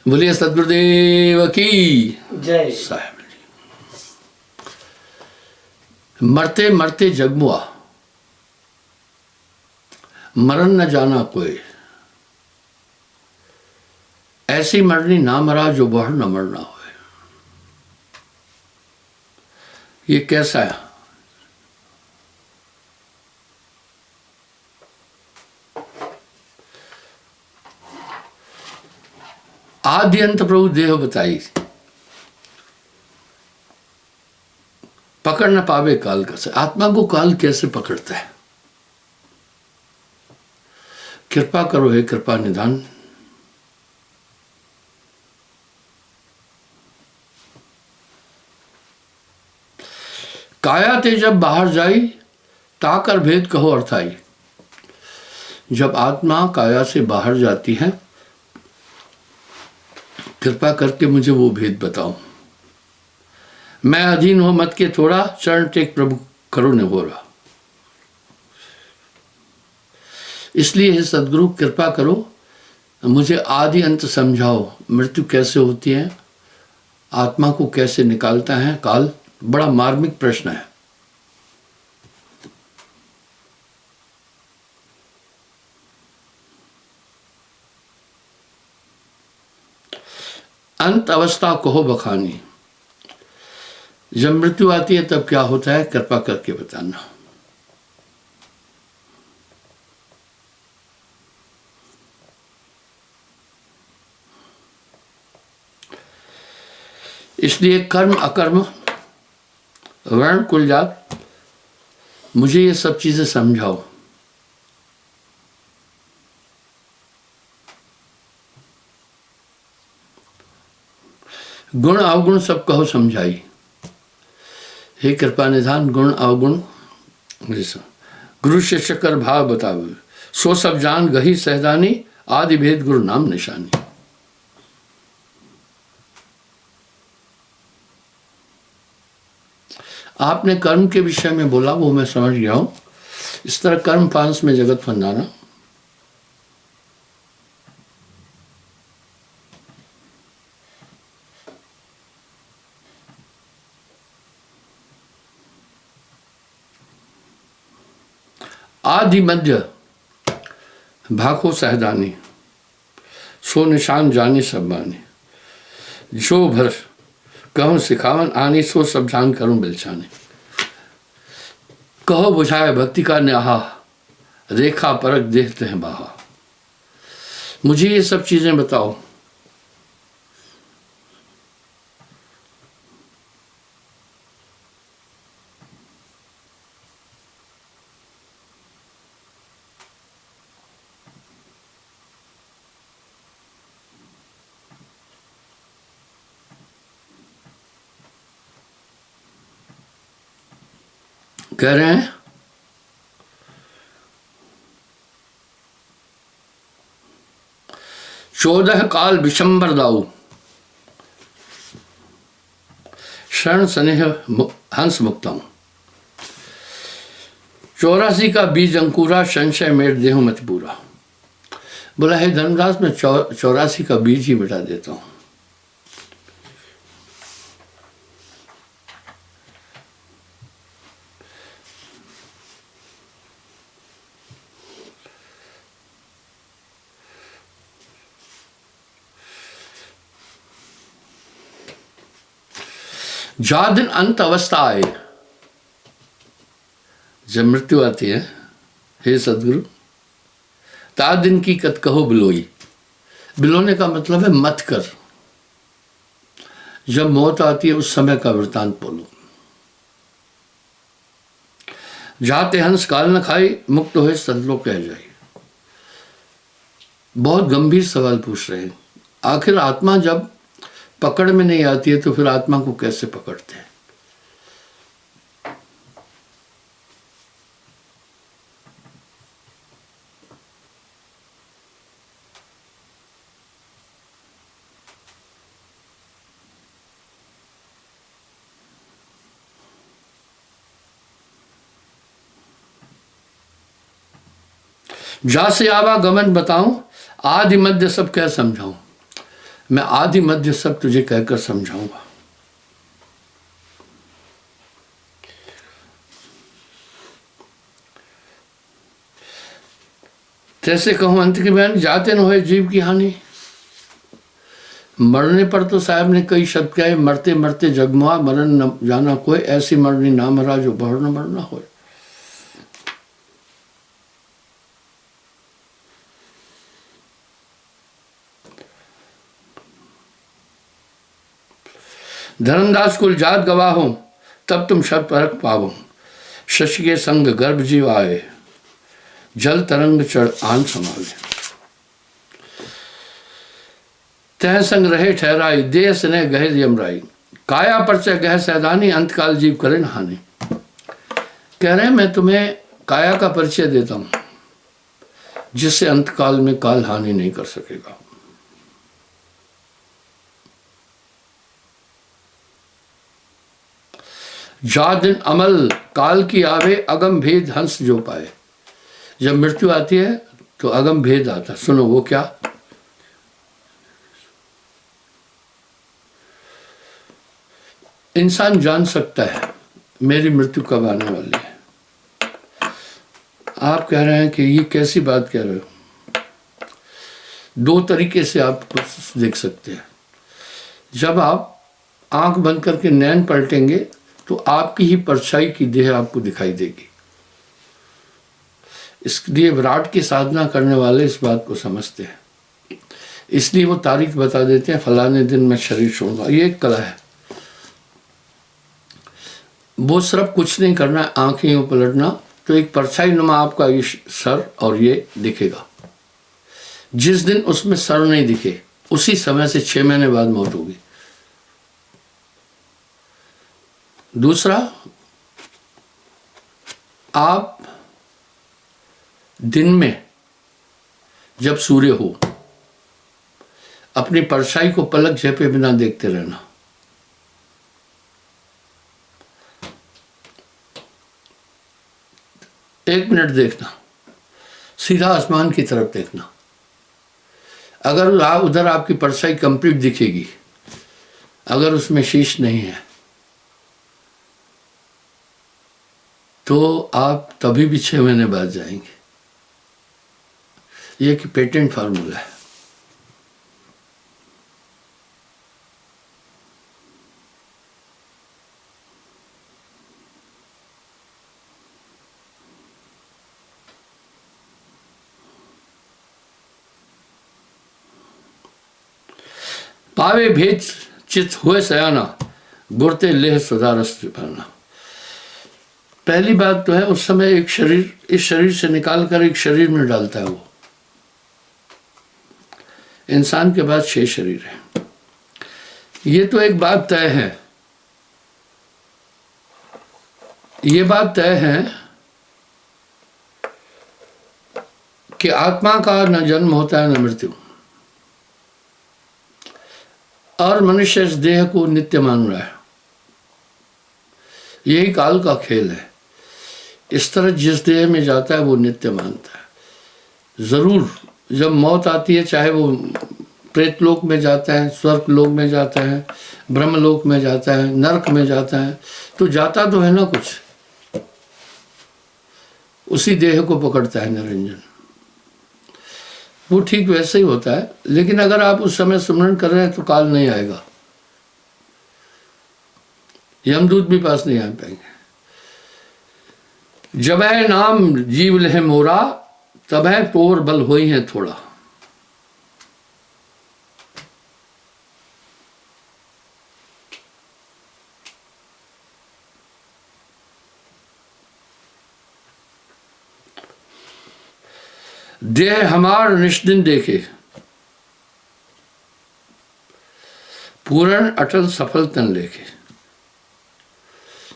बोलिए सदगुरुदेव की जय। साहब जी। मरते मरते जगमुआ, मरण न जाना कोई, ऐसी मरनी ना मरा जो बढ़ न मरना हो। ये कैसा है? आदि अंत प्रभु देह बताई, पकड़ न पावे काल कैसे। आत्मा को काल कैसे पकड़ता है? कृपा करो हे कृपा निधान। काया ते जब बाहर जाई, ताकर भेद कहो अर्थाई। जब आत्मा काया से बाहर जाती है, कृपा करके मुझे वो भेद बताओ। मैं अधीन हो मत के थोड़ा, चरण टेक प्रभु करो निगोरा। इसलिए हे सदगुरु कृपा करो, मुझे आदि अंत समझाओ। मृत्यु कैसे होती है, आत्मा को कैसे निकालता है काल? बड़ा मार्मिक प्रश्न है। अंत अवस्था कहो बखानी। जब मृत्यु आती है तब क्या होता है, कृपा करके बताना। इसलिए कर्म अकर्म वर्ण कुल जात, मुझे ये सब चीजें समझाओ। गुण अवगुण सब कहो समझाई। हे कृपा निधान, गुण अवगुण गुरु शिष्य कर भाव बताओ। सो सब जान गही सहदानी, आदि भेद गुरु नाम निशानी। आपने कर्म के विषय में बोला, वो मैं समझ गया हूं। इस तरह कर्म पांस में जगत फंदाना। आदि मध्य भाखो सहदानी, सो निशान जाने सब माने। जो भर कहूँ सिखावन आनी, सो सब जान करूं बिलचाने। कहो बुझाए भक्ति का न्याहा, रेखा परक देखते हैं बाहा। मुझे ये सब चीजें बताओ। कह रहे हैं चौदह काल विशंबर दाऊ, शरण स्नेह हंस मुक्तम। 84 का बीज अंकुरा, संशय मेर देहु मत पूरा। बोला है धर्मदास, मैं 84 का बीज ही मिटा देता हूं। जा दिन अंत अवस्था आए, जब मृत्यु आती है, हे सदगुरु, ता दिन की कत कहो बिलोई। बिलोने का मतलब है मत कर। जब मौत आती है उस समय का वृतांत बोलो। जाते हंस काल न खाई, मुक्त हुए सतलोक कह जाए। बहुत गंभीर सवाल पूछ रहे हैं। आखिर आत्मा जब पकड़ में नहीं आती है तो फिर आत्मा को कैसे पकड़ते हैं? जा से आवागमन बताऊं, आदि मध्य सब क्या समझाऊं। मैं आदि मध्य सब तुझे कहकर समझाऊंगा। तैसे कहूं अंत की बयान, जाते न होए जीव की हानि। मरने पर तो साहब ने कई शब्द कहे, मरते मरते जगमुआ मरण न जाना कोई, ऐसी मरनी ना मरा जो भर न मरना हो। धर्मदास कुल जात गवाहो, तब तुम शत परख पावो। शशि के संग गर्भ जीव आए, जल तरंग चढ़ आन समावे। तह संग रहे ठहराई, देह स्नेह गहे यमराई। काया परचय गह सैदानी, अंतकाल जीव करे न हानि। कह रहे हैं मैं तुम्हें काया का परिचय देता हूं, जिससे अंतकाल में काल हानि नहीं कर सकेगा। जा दिन अमल काल की आवे, अगम भेद हंस जो पाए। जब मृत्यु आती है तो अगम भेद आता है। सुनो वो क्या? इंसान जान सकता है मेरी मृत्यु कब आने वाली है। आप कह रहे हैं कि ये कैसी बात कह रहे हो? दो तरीके से आप देख सकते हैं। जब आप आंख बंद करके नैन पलटेंगे तो आपकी ही परछाई की देह आपको दिखाई देगी। इसलिए विराट की साधना करने वाले इस बात को समझते हैं, इसलिए वो तारीख बता देते हैं फलाने दिन मैं शरीर छोड़ूंगा। ये एक कला है। वो सिर्फ कुछ नहीं करना है, आंखें यूं पलटना तो एक परछाई नुमा आपका ये सर और ये दिखेगा। जिस दिन उसमें सर नहीं दिखे उसी समय से 6 महीने बाद मौत होगी। दूसरा, आप दिन में जब सूर्य हो अपनी परछाई को पलक झपके बिना देखते रहना। एक मिनट देखना, सीधा आसमान की तरफ देखना। अगर आप उधर आपकी परछाई कंप्लीट दिखेगी, अगर उसमें शीश नहीं है तो आप तभी भी 6 महीने बाद जाएंगे। यह कि पेटेंट फार्मूला है। पावे भेद चित हुए सयाना, गुरते लेह सुधारस भरना। पहली बात तो है उस समय एक शरीर इस शरीर से निकाल कर एक शरीर में डालता है। वो इंसान के पास 6 शरीर है। ये तो एक बात तय है, ये बात तय है कि आत्मा का न जन्म होता है न मृत्यु, और मनुष्य इस देह को नित्य मान रहा है। यही काल का खेल है। इस तरह जिस देह में जाता है वो नित्य मानता है। जरूर जब मौत आती है, चाहे वो प्रेत लोक में जाता है, स्वर्ग लोक में जाता है, ब्रह्म लोक में जाता है, नरक में जाता है, तो जाता तो है ना कुछ, उसी देह को पकड़ता है निरंजन। वो ठीक वैसे ही होता है। लेकिन अगर आप उस समय स्मरण कर रहे हैं तो काल नहीं आएगा, यमदूत भी पास नहीं आ पाएंगे। जब है नाम जीव लह मोरा, तब है तोर बल होई है थोड़ा। देह हमार निष्दिन देखे, पूर्ण अटल सफल तन लेके।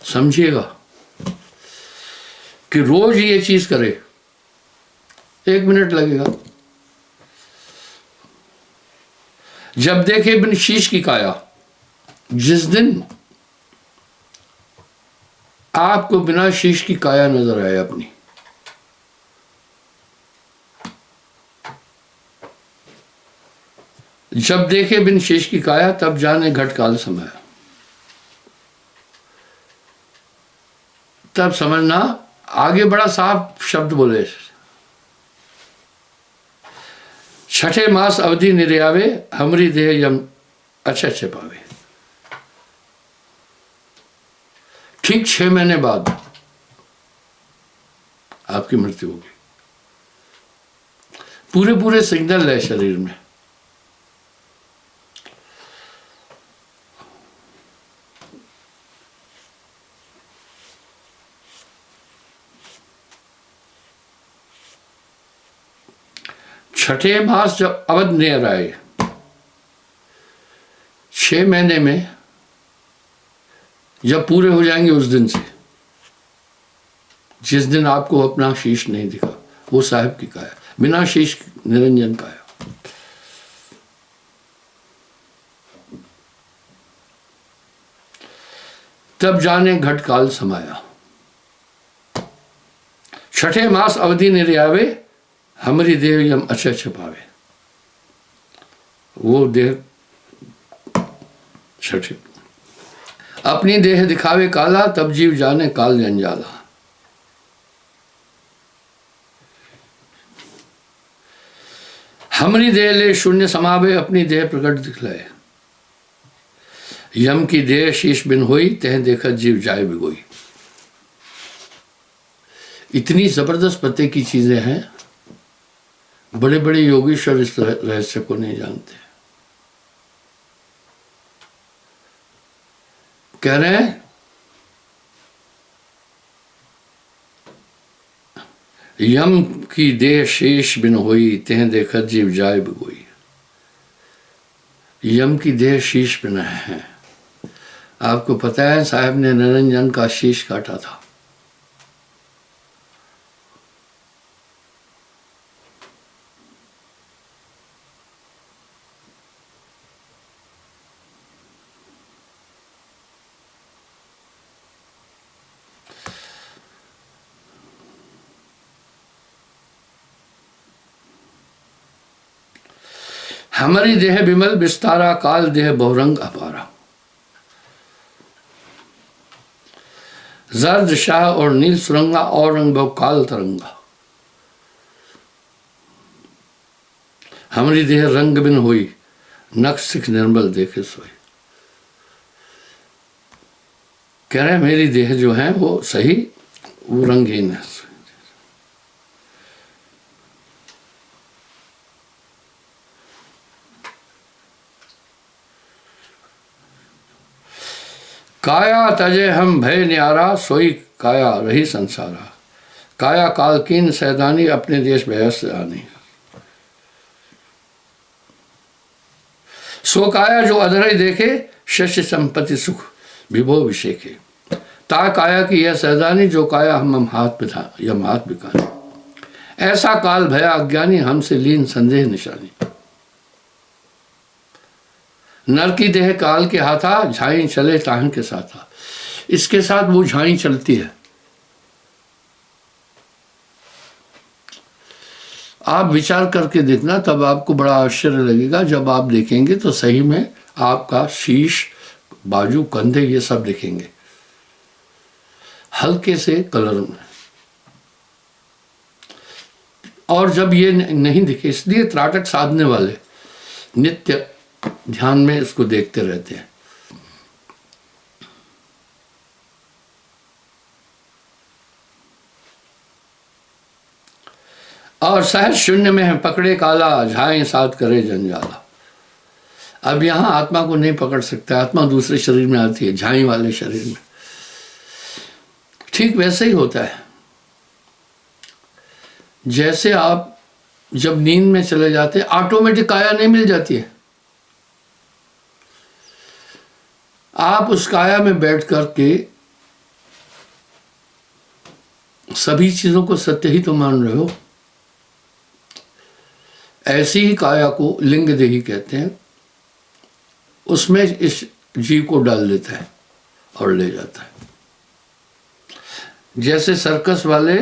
समझिएगा कि रोज ये चीज करे, 1 मिनट लगेगा। जब देखे बिन शीश की काया, जिस दिन आपको बिना शीश की काया नजर आए अपनी, जब देखे बिन शेष की काया तब जाने घट काल समाया। तब समझना, आगे बड़ा साफ शब्द बोले, छठे मास अवधि निर्यावे हमरी देह यम अच्छे अच्छे पावे। ठीक 6 महीने बाद आपकी मृत्यु होगी। पूरे पूरे सिग्नल है शरीर में। छठे मास जब अवध नेर आए, 6 महीने में जब पूरे हो जाएंगे उस दिन से, जिस दिन आपको अपना शीश नहीं दिखा, वो साहिब की काया, बिना शीश निरंजन काया। तब जाने घट काल समाया। छठे मास अवधि निर्यावे हमारी देह यम अच्छे अच्छे पावे। वो देह छठे अपनी देह दिखावे काला, तब जीव जाने काल जंजाला। हमारी देह ले शून्य समावे, अपनी देह प्रकट दिखलाए। यम की देह शीश बिन होई, तह देखा जीव जाए बिगोई। इतनी जबरदस्त पते की चीजें हैं, बड़े बड़े योगीश्वर इस रहस्य को नहीं जानते। कह रहे हैं यम की देह शेष बिन होई, तेह देखत जीव जाए बिगोई। यम की देह शीश बिन है। आपको पता है साहब ने निरंजन का शीश काटा था। हमारी देह विमल विस्तारा, काल देह बहुरंग अपारा। जर्द शाह और नील सुरंगा, और रंग बहु काल तरंगा। हमारी देह रंग बिन हुई, नक्श सिख निर्मल देखे सोई। कह रहे मेरी देह जो है वो सही, वो रंगहीन है। काया तजे हम भय न्यारा, सोई काया रही संसारा। काया कालकीन सैदानी, अपने देश भयस आनी। सो काया जो अधर देखे, शस्य संपत्ति सुख विभो विषेखे। ता काया की यह सैदानी, जो काया हम हाथ बिठा यम हाथ बिकानी। ऐसा काल भया अज्ञानी, हमसे लीन संदेह निशानी। नर की देह काल के हाथा, झाई चले ताहन के साथा। इसके साथ वो झाई चलती है। आप विचार करके देखना, तब आपको बड़ा आश्चर्य लगेगा। जब आप देखेंगे तो सही में आपका शीश, बाजू, कंधे ये सब दिखेंगे हल्के से कलर में। और जब ये नहीं दिखे, इसलिए त्राटक साधने वाले नित्य ध्यान में इसको देखते रहते हैं। और सहज शून्य में है पकड़े काला, झाए साथ करे जंजाला। अब यहां आत्मा को नहीं पकड़ सकता, आत्मा दूसरे शरीर में आती है, झाई वाले शरीर में। ठीक वैसे ही होता है, जैसे आप जब नींद में चले जाते हैं, ऑटोमेटिक काया नहीं मिल जाती है। आप उस काया में बैठ करके सभी चीजों को सत्य ही तो मान रहे हो। ऐसी ही काया को लिंग देही कहते हैं। उसमें इस जीव को डाल देता है और ले जाता है। जैसे सर्कस वाले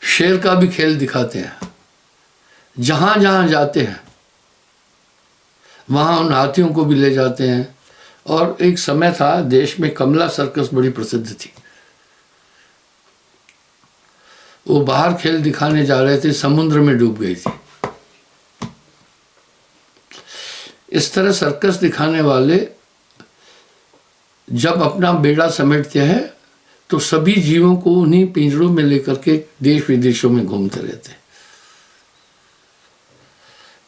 शेर का भी खेल दिखाते हैं, जहां जहां जाते हैं वहाँ उन हाथियों को भी ले जाते हैं। और एक समय था देश में कमला सर्कस बड़ी प्रसिद्ध थी। वो बाहर खेल दिखाने जा रहे थे, समुद्र में डूब गई थी। इस तरह सर्कस दिखाने वाले जब अपना बेड़ा समेटते हैं तो सभी जीवों को उन्हीं पिंजरों में लेकर के देश विदेशों में घूमते रहते हैं।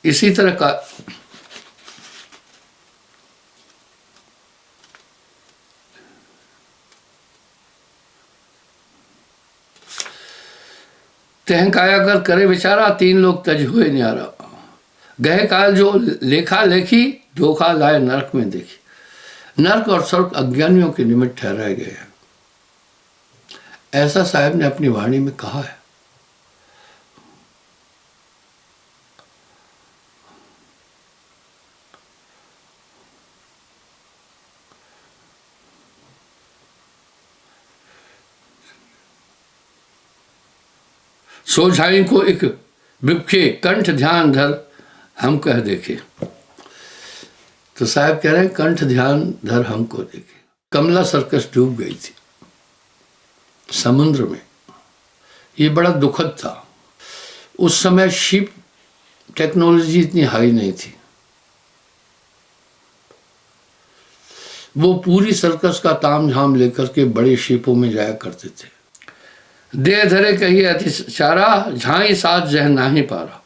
इसी तरह का तह काया कर करे बेचारा, तीन लोग तज हुए न्यारा। गए काल जो लेखा लेखी, धोखा लाए नरक में देखी। नरक और स्वर्ग अज्ञानियों के निमित्त ठहराए गए हैं, ऐसा साहब ने अपनी वाणी में कहा है। सोझाई को एक विपखे कंठ ध्यान धर हम कह देखे। तो साहब कह रहे हैं कंठ ध्यान धर हमको देखे। कमला सर्कस डूब गई थी समुद्र में। ये बड़ा दुखद था। उस समय शिप टेक्नोलॉजी इतनी हाई नहीं थी। वो पूरी सर्कस का तामझाम लेकर के बड़े शिपों में जाया करते थे। दे धरे कहिए अतिचारा, झाई साथ जह नाही पारा।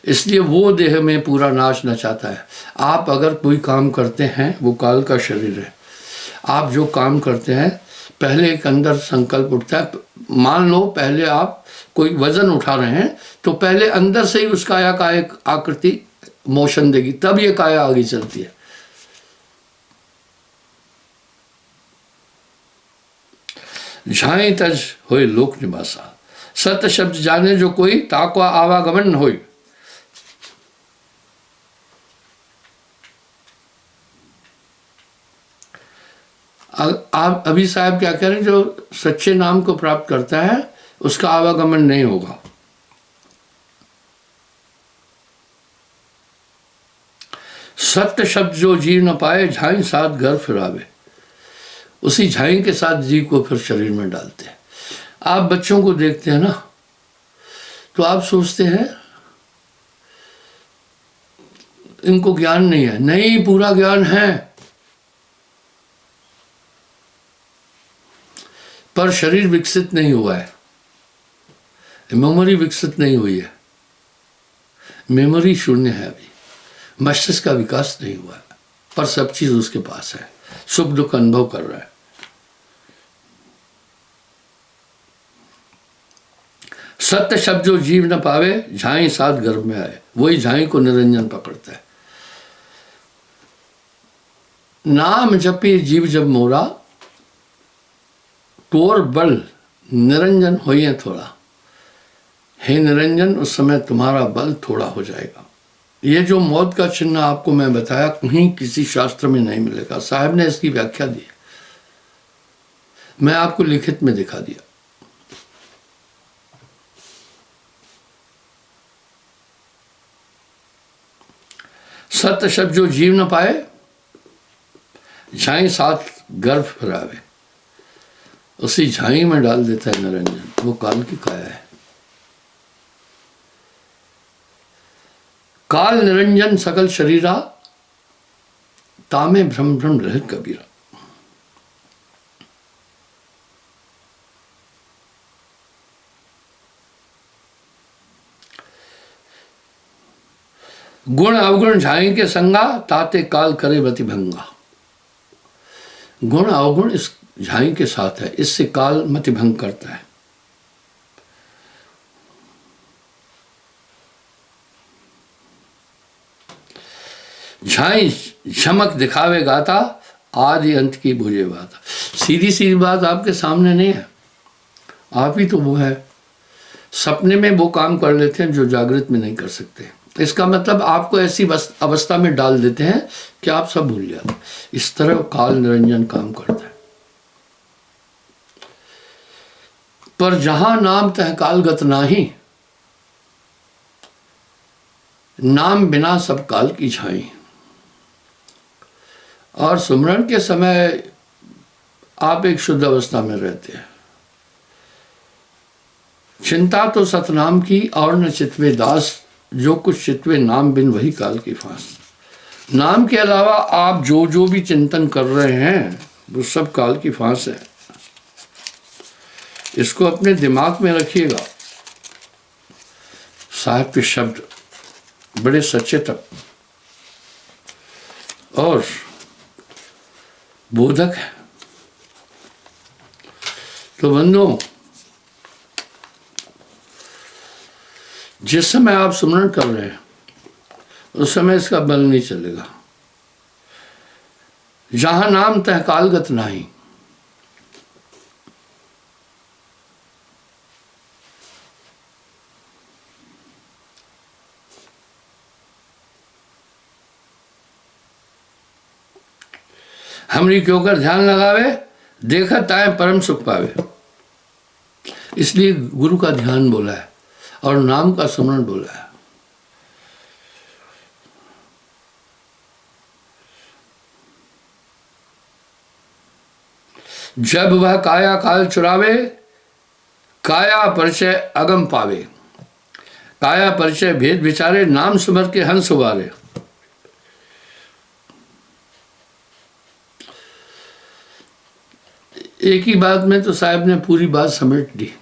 इसलिए वो देह में पूरा नाच नचाता है। आप अगर कोई काम करते हैं, वो काल का शरीर है, आप जो काम करते हैं पहले एक अंदर संकल्प उठता है। मान लो पहले आप कोई वजन उठा रहे हैं तो पहले अंदर से ही उस काया का एक आकृति मोशन देगी, तब ये काया आगे चलती है। झाई तज होए लोक निवासा, सत्य शब्द जाने जो कोई, ताको आवागमन न होई। आप अभी साहब क्या कह रहे हैं, जो सच्चे नाम को प्राप्त करता है उसका आवागमन नहीं होगा। सत्य शब्द जो जीव न पाए, झाई साथ घर फिरावे। उसी झाई के साथ जीव को फिर शरीर में डालते हैं। आप बच्चों को देखते हैं ना, तो आप सोचते हैं इनको ज्ञान नहीं है। नहीं, पूरा ज्ञान है, पर शरीर विकसित नहीं हुआ है, मेमोरी विकसित नहीं हुई है। मेमोरी शून्य है, अभी मस्तिष्क का विकास नहीं हुआ है, पर सब चीज उसके पास है, सुख दुख अनुभव कर रहा है। सत्य शब्द जो जीव न पावे, झाई साथ गर्भ में आए। वही झाई को निरंजन पकड़ता है। नाम जपी जीव जब मोरा, तोर बल निरंजन होइए थोड़ा। हे निरंजन, उस समय तुम्हारा बल थोड़ा हो जाएगा। ये जो मौत का चिन्ह आपको मैं बताया, कहीं किसी शास्त्र में नहीं मिलेगा। साहब ने इसकी व्याख्या दी, मैं आपको लिखित में दिखा दिया। सत्य शब्द जो जीव न पाए, झाई साथ गर्भ फिरावे। उसी झाई में डाल देता है निरंजन, वो काल की काया है। काल निरंजन सकल शरीरा, तामे भ्रम भ्रम रह कबीरा। गुण अवगुण झाई के संगा, ताते काल करे बति भंगा। गुण अवगुण इस झाई के साथ है, इससे काल मति भंग करता है। झाई झमक दिखावे गाता, आदि अंत की बुझे बात। सीधी सीधी बात आपके सामने नहीं है, आप ही तो वो है। सपने में वो काम कर लेते हैं जो जागृत में नहीं कर सकते। इसका मतलब आपको ऐसी अवस्था में डाल देते हैं कि आप सब भूल जाते। इस तरह काल निरंजन काम करता है। पर जहां नाम तह कालगत नाही, नाम बिना सब काल की छाई। और सुमरण के समय आप एक शुद्ध अवस्था में रहते हैं। चिंता तो सतनाम की और न चितवे दास, जो कुछ चितवे नाम बिन वही काल की फांस। नाम के अलावा आप जो जो भी चिंतन कर रहे हैं वो सब काल की फांस है। इसको अपने दिमाग में रखिएगा। साहब के शब्द बड़े सचेतक और बोधक है। तो बंधुओं, जिस समय आप सुमरण कर रहे हैं उस समय इसका बल नहीं चलेगा। जहां नाम तह कालगत नाही। हमरी क्यों कर ध्यान लगावे, देखा ताए परम सुख पावे। इसलिए गुरु का ध्यान बोला है और नाम का सुमरण बोला है। जब वह काया काल चुरावे, काया परिचय अगम पावे। काया परिचय भेद विचारे, नाम सुमर के हंस उबारे। एक ही बात में तो साहब ने पूरी बात समेट दी।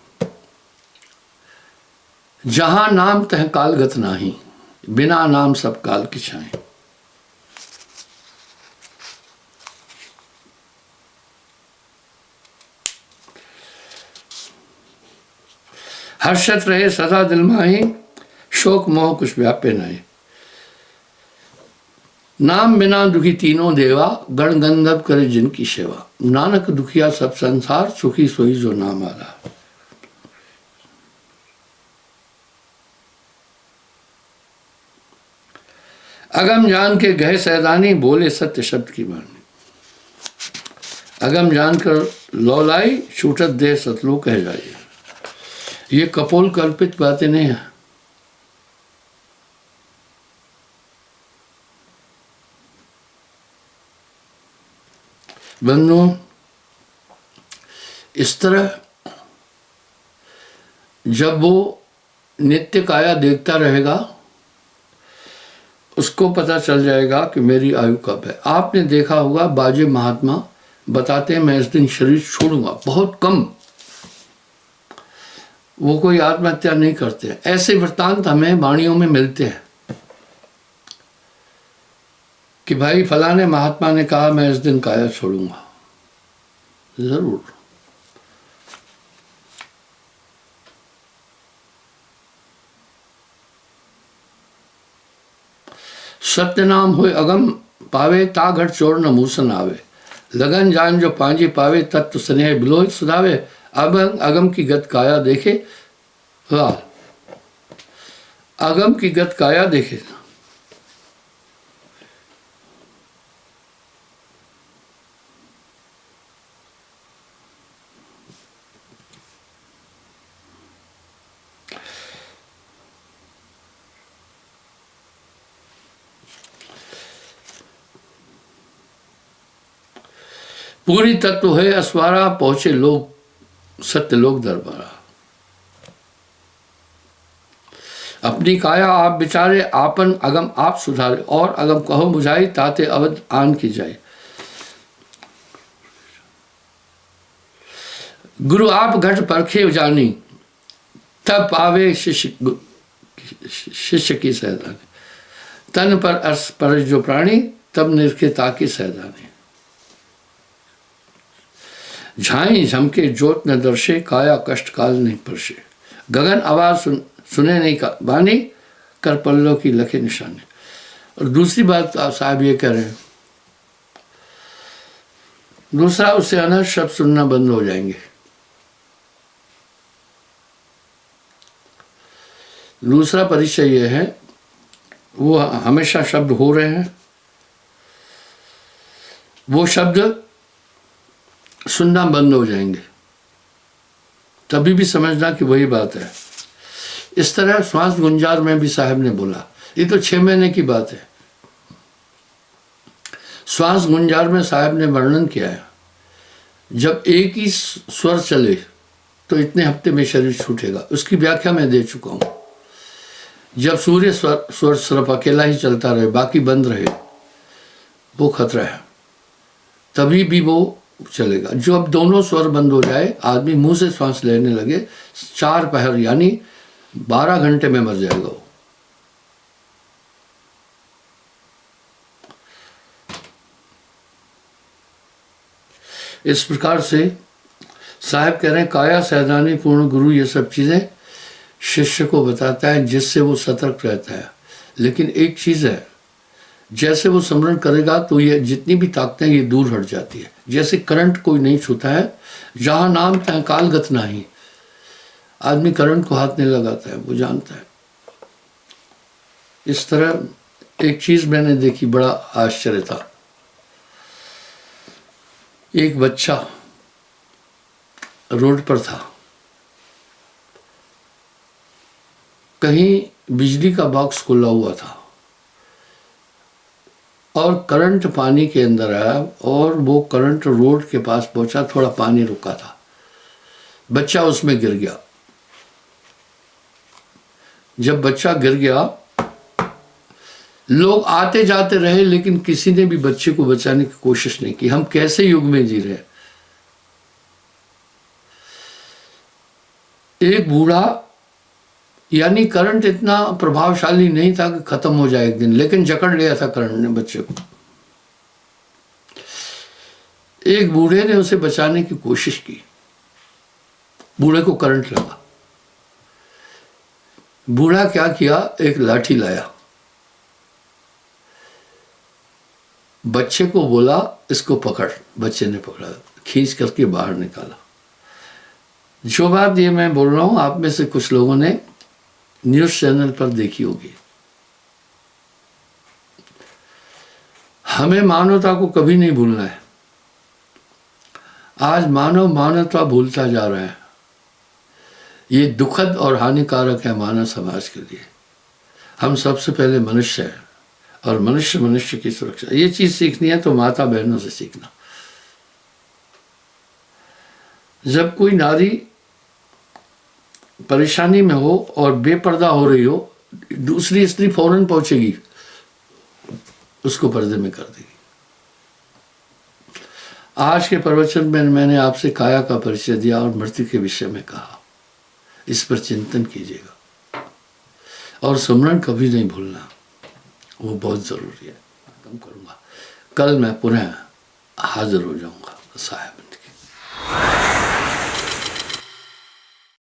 जहां नाम तह कालगत नाही, बिना नाम सब काल की छाए। हर्षत रहे सदा दिल माही, शोक मोह कुछ व्यापे नहीं। नाम बिना दुखी तीनों देवा, गण गंधर्व करे जिनकी सेवा। नानक दुखिया सब संसार, सुखी सोई जो नाम आला। अगम जान के गहे सैदानी, बोले सत्य शब्द की वाणी। अगम जानकर लौलाई, छूटत दे सतलोक कह जाइए। ये कपोल कल्पित बातें नहीं है। बंधुओं, इस तरह जब वो नित्य काया देखता रहेगा उसको पता चल जाएगा कि मेरी आयु कब है। आपने देखा होगा बाजे महात्मा बताते हैं मैं इस दिन शरीर छोड़ूंगा, बहुत कम वो कोई आत्महत्या नहीं करते। ऐसे वृत्तांत हमें वाणियों में मिलते हैं कि भाई फलाने महात्मा ने कहा मैं इस दिन काया छोड़ूंगा। जरूर सत्य नाम हुए अगम पावे, ता घट चोर न मूसन आवे। लगन जान जो पांजी पावे, तत्व स्नेह बिलोय सुधावे। अब अगम की गत काया देखे, वाह, अगम की गत काया देखे। पूरी तत्व है अस्वारा, पहुंचे लोग सत्य लोग दरबारा। अपनी काया आप विचारे, आपन अगम आप सुधारे। और अगम कहो मुझाई, ताते अवध आन की जाए। गुरु आप घट परखे जानी, तब पावे शिष्य की सैदानी। तन पर अर्श पर जो प्राणी, तब निरखे ताकि सैदानी। झाई झमके जोत न दर्शे, काया कष्ट काल नहीं परसे। गगन आवाज सुने नहीं का बानी, कर पल्लों की लखे निशाने। और दूसरी बात आप साहब ये कह रहे हैं, दूसरा उससे अनर्थ शब्द सुनना बंद हो जाएंगे। दूसरा परिचय ये है, वो हमेशा शब्द हो रहे हैं, वो शब्द सुनना बंद हो जाएंगे। तभी भी समझना कि वही बात है। इस तरह श्वास गुंजार में भी साहब ने बोला, ये तो 6 महीने की बात है। श्वास गुंजार में साहब ने वर्णन किया है, जब एक ही स्वर चले तो इतने हफ्ते में शरीर छूटेगा। उसकी व्याख्या मैं दे चुका हूँ। जब सूर्य स्वर सिर्फ अकेला ही चलता रहे, बाकी बंद रहे, वो खतरा है, तभी भी वो चलेगा। जो अब दोनों स्वर बंद हो जाए, आदमी मुंह से श्वास लेने लगे, 4 पहर यानी 12 घंटे में मर जाएगा वो। इस प्रकार से साहब कह रहे हैं, काया सैदानी पूर्ण गुरु ये सब चीज़ें शिष्य को बताता है, जिससे वो सतर्क रहता है। लेकिन एक चीज़ है, जैसे वो स्मरण करेगा तो ये जितनी भी ताकतें ये दूर हट जाती है। जैसे करंट कोई नहीं छूता है, जहाँ नाम तय कालगत नाही, आदमी करंट को हाथ नहीं लगाता है, वो जानता है। इस तरह एक चीज़ मैंने देखी, बड़ा आश्चर्य था। एक बच्चा रोड पर था, कहीं बिजली का बॉक्स खुला हुआ था और करंट पानी के अंदर आया और वो करंट रोड के पास पहुंचा, थोड़ा पानी रुका था, बच्चा उसमें गिर गया। जब बच्चा गिर गया, लोग आते जाते रहे, लेकिन किसी ने भी बच्चे को बचाने की कोशिश नहीं की। हम कैसे युग में जी रहे। एक बूढ़ा, यानी करंट इतना प्रभावशाली नहीं था कि खत्म हो जाए एक दिन, लेकिन जकड़ लिया था करंट ने बच्चे को। एक बूढ़े ने उसे बचाने की कोशिश की, बूढ़े को करंट लगा। बूढ़ा क्या किया, एक लाठी लाया, बच्चे को बोला इसको पकड़। बच्चे ने पकड़ा, खींच करके बाहर निकाला। जो बात ये मैं बोल रहा हूं, आप में से कुछ लोगों ने न्यूज़ चैनल पर देखी होगी। हमें मानवता को कभी नहीं भूलना है। आज मानव मानवता भूलता जा रहा है। ये दुखद और हानिकारक है मानव समाज के लिए। हम सबसे पहले मनुष्य हैं और मनुष्य मनुष्य की सुरक्षा, ये चीज सीखनी है तो माता बहनों से सीखना। जब कोई नारी परेशानी में हो और बेपर्दा हो रही हो, दूसरी स्त्री फौरन पहुंचेगी, उसको पर्दे में कर देगी। आज के प्रवचन में मैंने आपसे काया का परिचय दिया और मृत्यु के विषय में कहा। इस पर चिंतन कीजिएगा और स्मरण कभी नहीं भूलना, वो बहुत जरूरी है। कम करूंगा, कल मैं पुनः हाजिर हो जाऊंगा साहब।